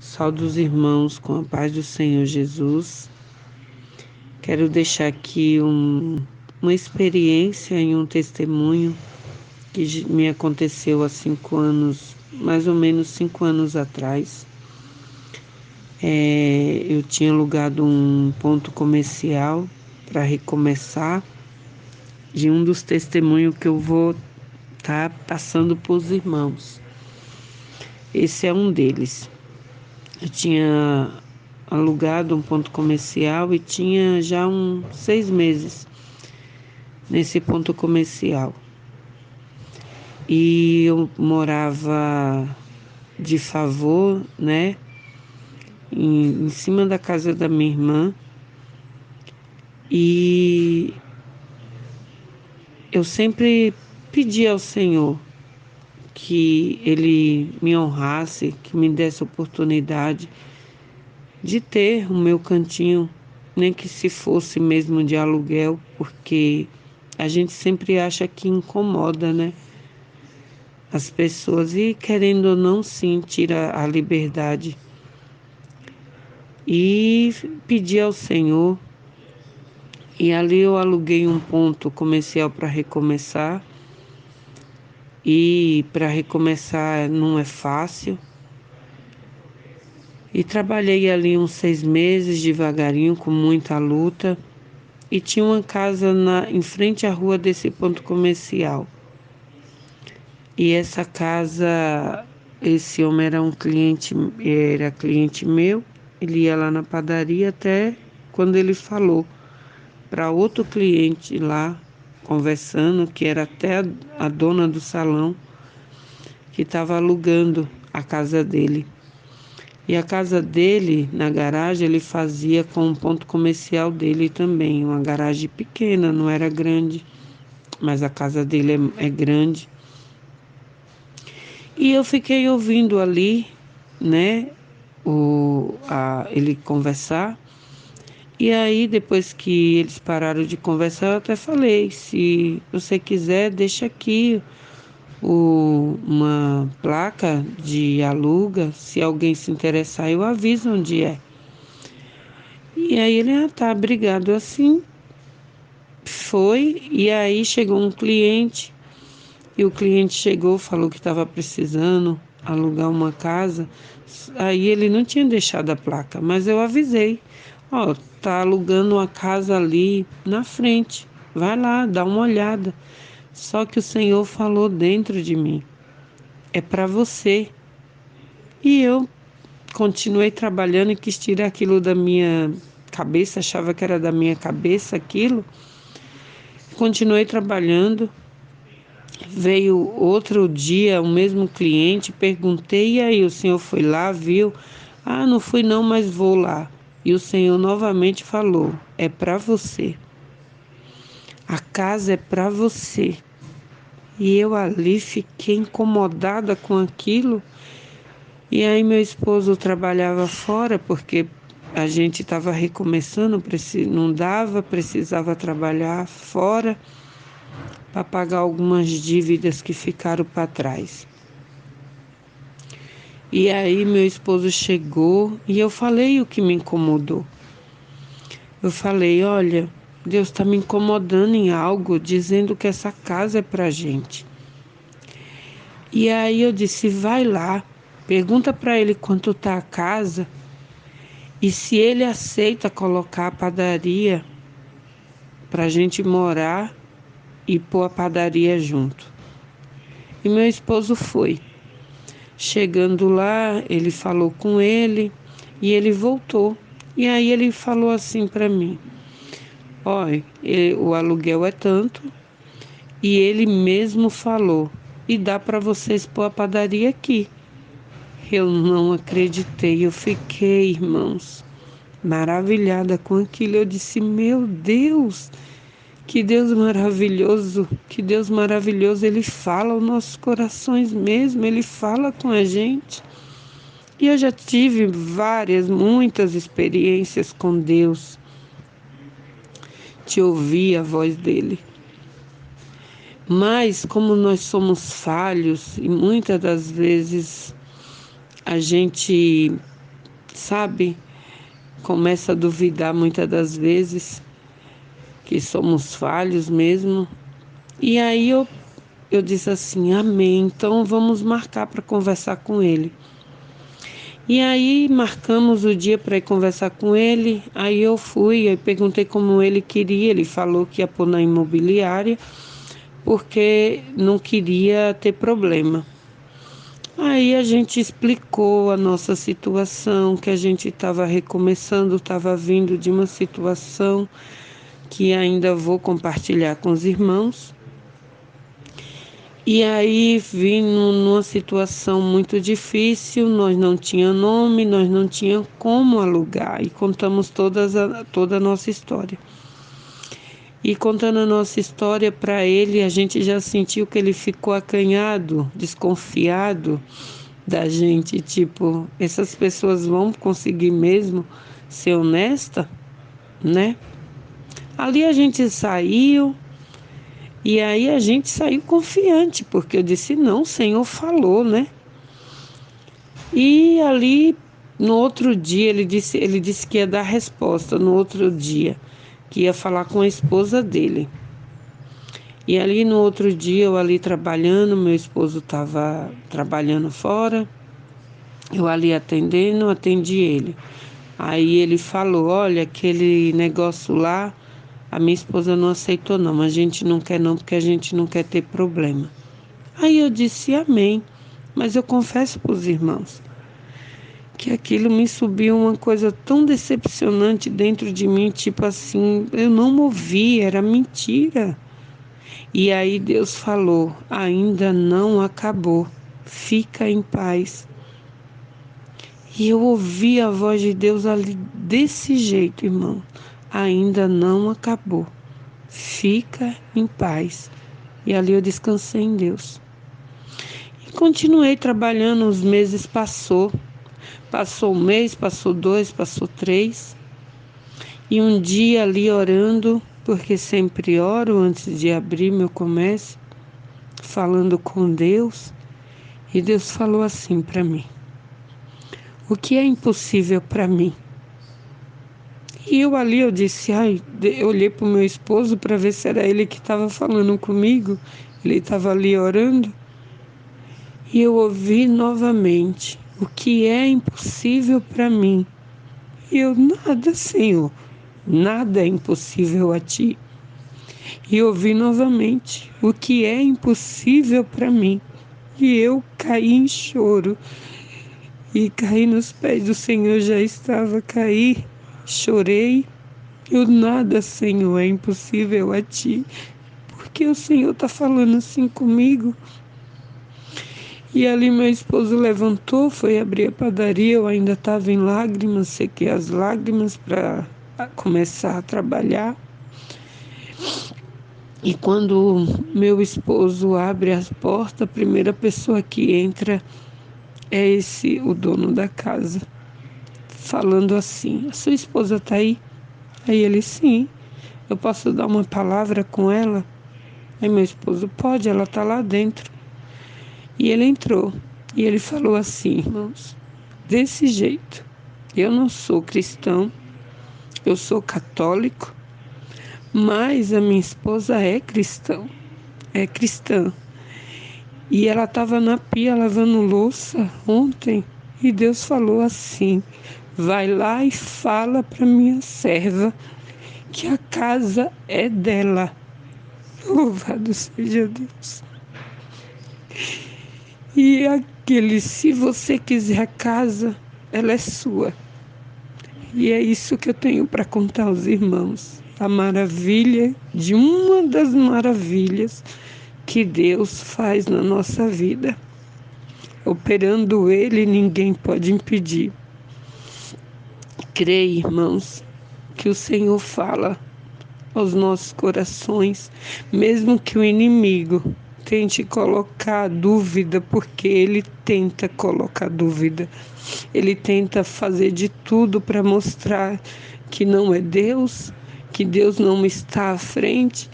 Saúdo os irmãos com a paz do Senhor Jesus. Quero deixar aqui uma experiência e um testemunho que me aconteceu há 5 anos, mais ou menos 5 anos atrás. Eu tinha alugado um ponto comercial para recomeçar, de um dos testemunhos que eu vou estar passando para os irmãos. Esse é um deles. Eu tinha alugado um ponto comercial e tinha já uns 6 meses nesse ponto comercial. E eu morava de favor, né, em cima da casa da minha irmã. E eu sempre pedi ao Senhor que Ele me honrasse, que me desse oportunidade de ter o meu cantinho, nem que se fosse mesmo de aluguel, porque a gente sempre acha que incomoda, né, as pessoas, e querendo ou não, sim, tira a liberdade. E pedi ao Senhor, e ali eu aluguei um ponto comercial para recomeçar, e para recomeçar não é fácil. E trabalhei ali uns 6 meses devagarinho, com muita luta. E tinha uma casa em frente à rua desse ponto comercial. E essa casa, esse homem era cliente meu. Ele ia lá na padaria até quando ele falou para outro cliente lá, conversando, que era até a dona do salão, que estava alugando a casa dele. E a casa dele, na garagem, ele fazia com um ponto comercial dele também. Uma garagem pequena, não era grande, mas a casa dele é grande. E eu fiquei ouvindo ali, né, ele conversar. E aí, depois que eles pararam de conversar, eu até falei, se você quiser, deixa aqui uma placa de aluga, se alguém se interessar, eu aviso onde é. E aí ele, tá, obrigado, assim foi. E aí chegou um cliente, e o cliente chegou, falou que estava precisando alugar uma casa. Aí ele não tinha deixado a placa, mas eu avisei, tá alugando uma casa ali na frente, vai lá, dá uma olhada. Só que o Senhor falou dentro de mim, é para você. E eu continuei trabalhando e quis tirar aquilo da minha cabeça, achava que era da minha cabeça aquilo. Continuei trabalhando. Veio outro dia o mesmo cliente, perguntei, e aí, o senhor foi lá, viu? Ah, não fui não, mas vou lá. E o Senhor novamente falou, é para você. A casa é para você. E eu ali fiquei incomodada com aquilo. E aí meu esposo trabalhava fora, porque a gente estava recomeçando, não dava, precisava trabalhar fora para pagar algumas dívidas que ficaram para trás. E aí meu esposo chegou e eu falei o que me incomodou. Eu falei, olha, Deus está me incomodando em algo, dizendo que essa casa é para gente. E aí eu disse, vai lá, pergunta para ele quanto está a casa e se ele aceita colocar a padaria para a gente morar e pôr a padaria junto. E meu esposo foi. Chegando lá, ele falou com ele e ele voltou. E aí ele falou assim para mim, olha, o aluguel é tanto, e ele mesmo falou, e dá para vocês pôr a padaria aqui. Eu não acreditei, eu fiquei, irmãos, maravilhada com aquilo. Eu disse, meu Deus, que Deus maravilhoso, Ele fala aos nossos corações mesmo, Ele fala com a gente. E eu já tive muitas experiências com Deus, de ouvir a voz dEle. Mas como nós somos falhos e muitas das vezes a gente sabe? Começa a duvidar muitas das vezes que somos falhos mesmo. E aí eu disse assim, amém, então vamos marcar para conversar com ele. E aí marcamos o dia para ir conversar com ele. Aí eu fui, aí perguntei como ele queria. Ele falou que ia pôr na imobiliária porque não queria ter problema. Aí a gente explicou a nossa situação, que a gente estava recomeçando, estava vindo de uma situação que ainda vou compartilhar com os irmãos. E aí vim numa situação muito difícil, nós não tínhamos nome, nós não tínhamos como alugar e contamos toda a nossa história. E contando a nossa história para ele, a gente já sentiu que ele ficou acanhado, desconfiado da gente, tipo, essas pessoas vão conseguir mesmo ser honesta, né? Ali a gente saiu. E aí a gente saiu confiante, porque eu disse, não, o Senhor falou, né? E ali, no outro dia, ele disse que ia dar resposta no outro dia, que ia falar com a esposa dele. E ali no outro dia, eu ali trabalhando, meu esposo estava trabalhando fora, eu ali atendendo, atendi ele. Aí ele falou, olha, aquele negócio lá, a minha esposa não aceitou não, a gente não quer não, porque a gente não quer ter problema. Aí eu disse amém, mas eu confesso para os irmãos que aquilo me subiu uma coisa tão decepcionante dentro de mim, tipo assim, eu não movi, era mentira. E aí Deus falou, ainda não acabou, fica em paz. E eu ouvi a voz de Deus ali desse jeito, irmão, ainda não acabou, fica em paz. E ali eu descansei em Deus. Continuei trabalhando, os meses passou um mês, passou dois, passou três. E um dia ali orando, porque sempre oro antes de abrir meu comércio, falando com Deus. E Deus falou assim para mim, o que é impossível para mim? E eu disse, eu olhei para o meu esposo para ver se era ele que estava falando comigo. Ele estava ali orando. E eu ouvi novamente, o que é impossível para mim? E eu, nada, Senhor, nada é impossível a Ti. E ouvi novamente, o que é impossível para mim? E eu caí em choro. E caí nos pés do Senhor, já estava a cair. Chorei. Eu, nada, Senhor, é impossível a Ti. Porque o Senhor está falando assim comigo. E ali meu esposo levantou, foi abrir a padaria, eu ainda estava em lágrimas, sequei as lágrimas para começar a trabalhar. E quando meu esposo abre as portas, a primeira pessoa que entra é o dono da casa, falando assim, a sua esposa está aí? Aí ele, sim, eu posso dar uma palavra com ela? Aí meu esposo, pode, ela está lá dentro. E ele entrou e ele falou assim, irmãos, desse jeito, eu não sou cristão, eu sou católico, mas a minha esposa é cristã. E ela estava na pia lavando louça ontem e Deus falou assim, vai lá e fala para minha serva que a casa é dela. Louvado seja Deus. E aquele, se você quiser a casa, ela é sua. E é isso que eu tenho para contar aos irmãos. A maravilha de uma das maravilhas que Deus faz na nossa vida. Operando Ele, ninguém pode impedir. Creia, irmãos, que o Senhor fala aos nossos corações, mesmo que o inimigo tente colocar dúvida, porque ele tenta colocar dúvida. Ele tenta fazer de tudo para mostrar que não é Deus, que Deus não está à frente,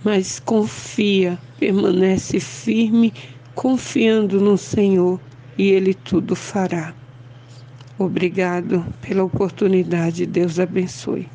mas confia, permanece firme, confiando no Senhor e Ele tudo fará. Obrigado pela oportunidade. Deus abençoe.